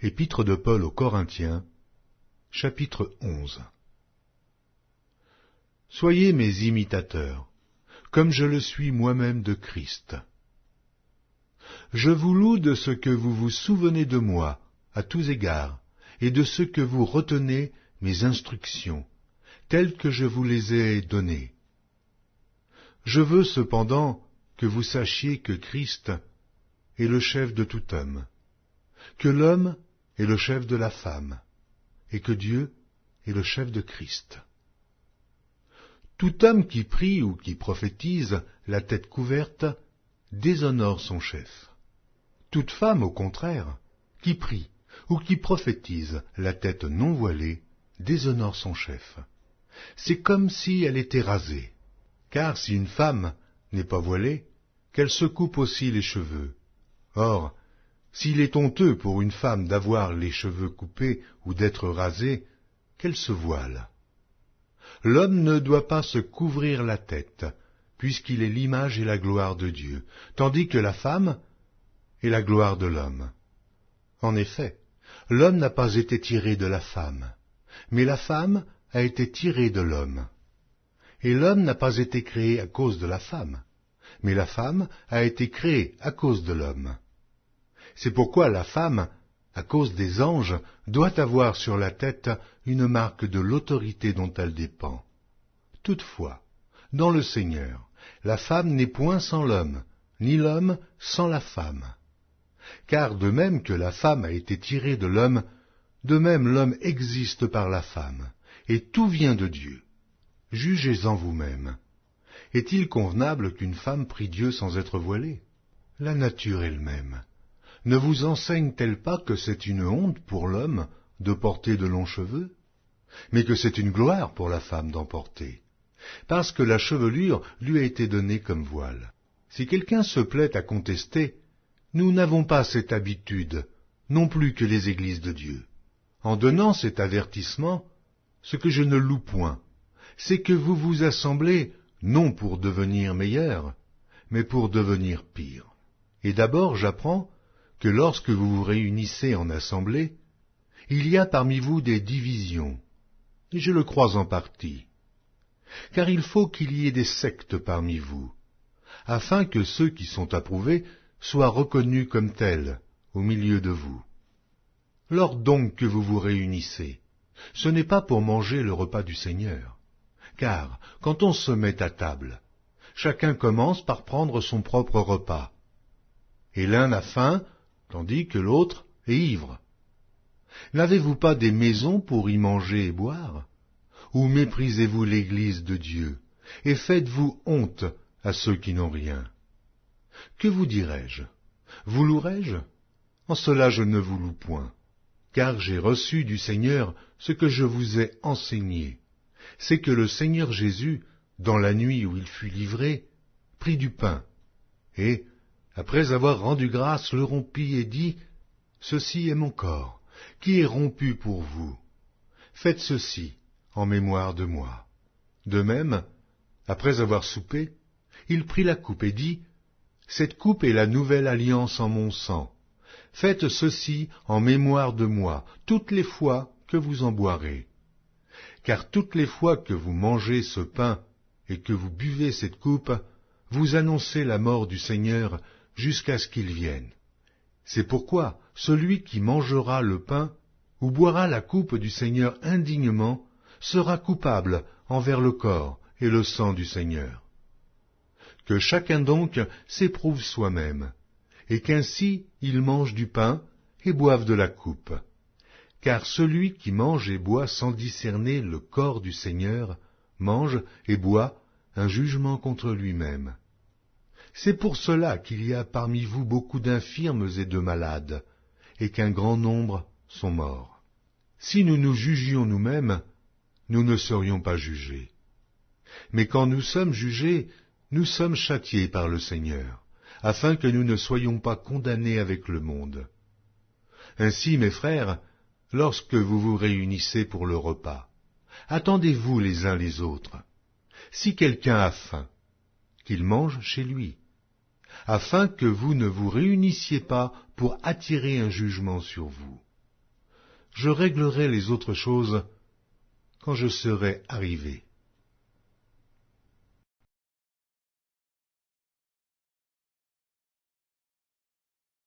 Épître de Paul aux Corinthiens, chapitre 11. Soyez mes imitateurs, comme je le suis moi-même de Christ. Je vous loue de ce que vous vous souvenez de moi, à tous égards, et de ce que vous retenez mes instructions, telles que je vous les ai données. Je veux cependant que vous sachiez que Christ est le chef de tout homme, que l'homme est le chef de la femme, et que Dieu est le chef de Christ. Tout homme qui prie ou qui prophétise, la tête couverte, déshonore son chef. Toute femme, au contraire, qui prie ou qui prophétise, la tête non voilée, déshonore son chef. C'est comme si elle était rasée. Car si une femme n'est pas voilée, qu'elle se coupe aussi les cheveux. Or, s'il est honteux pour une femme d'avoir les cheveux coupés ou d'être rasée, qu'elle se voile. L'homme ne doit pas se couvrir la tête, puisqu'il est l'image et la gloire de Dieu, tandis que la femme est la gloire de l'homme. En effet, l'homme n'a pas été tiré de la femme, mais la femme a été tirée de l'homme. Et l'homme n'a pas été créé à cause de la femme, mais la femme a été créée à cause de l'homme. C'est pourquoi la femme, à cause des anges, doit avoir sur la tête une marque de l'autorité dont elle dépend. Toutefois, dans le Seigneur, la femme n'est point sans l'homme, ni l'homme sans la femme. Car de même que la femme a été tirée de l'homme, de même l'homme existe par la femme, et tout vient de Dieu. Jugez-en vous-même. Est-il convenable qu'une femme prie Dieu sans être voilée? La nature elle-même ne vous enseigne-t-elle pas que c'est une honte pour l'homme de porter de longs cheveux, mais que c'est une gloire pour la femme d'en porter, parce que la chevelure lui a été donnée comme voile? Si quelqu'un se plaît à contester, nous n'avons pas cette habitude, non plus que les églises de Dieu. En donnant cet avertissement, ce que je ne loue point, c'est que vous vous assemblez non pour devenir meilleur, mais pour devenir pire. Et d'abord j'apprends que lorsque vous vous réunissez en assemblée, il y a parmi vous des divisions, et je le crois en partie. Car il faut qu'il y ait des sectes parmi vous, afin que ceux qui sont approuvés soient reconnus comme tels au milieu de vous. Lors donc que vous vous réunissez, ce n'est pas pour manger le repas du Seigneur, car quand on se met à table, chacun commence par prendre son propre repas, et l'un a faim, tandis que l'autre est ivre. N'avez-vous pas des maisons pour y manger et boire? Ou méprisez-vous l'Église de Dieu, et faites-vous honte à ceux qui n'ont rien? Que vous dirai-je? Vous louerai-je? En cela je ne vous loue point, car j'ai reçu du Seigneur ce que je vous ai enseigné. C'est que le Seigneur Jésus, dans la nuit où il fut livré, prit du pain, et, après avoir rendu grâce, le rompit et dit, « Ceci est mon corps, qui est rompu pour vous. Faites ceci en mémoire de moi. » De même, après avoir soupé, il prit la coupe et dit, « Cette coupe est la nouvelle alliance en mon sang. Faites ceci en mémoire de moi, toutes les fois que vous en boirez. Car toutes les fois que vous mangez ce pain et que vous buvez cette coupe, vous annoncez la mort du Seigneur jusqu'à ce qu'il vienne. C'est pourquoi celui qui mangera le pain ou boira la coupe du Seigneur indignement sera coupable envers le corps et le sang du Seigneur. Que chacun donc s'éprouve soi-même, et qu'ainsi il mange du pain et boive de la coupe. Car celui qui mange et boit sans discerner le corps du Seigneur mange et boit un jugement contre lui-même. C'est pour cela qu'il y a parmi vous beaucoup d'infirmes et de malades, et qu'un grand nombre sont morts. Si nous nous jugions nous-mêmes, nous ne serions pas jugés. Mais quand nous sommes jugés, nous sommes châtiés par le Seigneur, afin que nous ne soyons pas condamnés avec le monde. Ainsi, mes frères, lorsque vous vous réunissez pour le repas, attendez-vous les uns les autres. Si quelqu'un a faim, qu'il mange chez lui, afin que vous ne vous réunissiez pas pour attirer un jugement sur vous. je réglerai les autres choses quand je serai arrivé.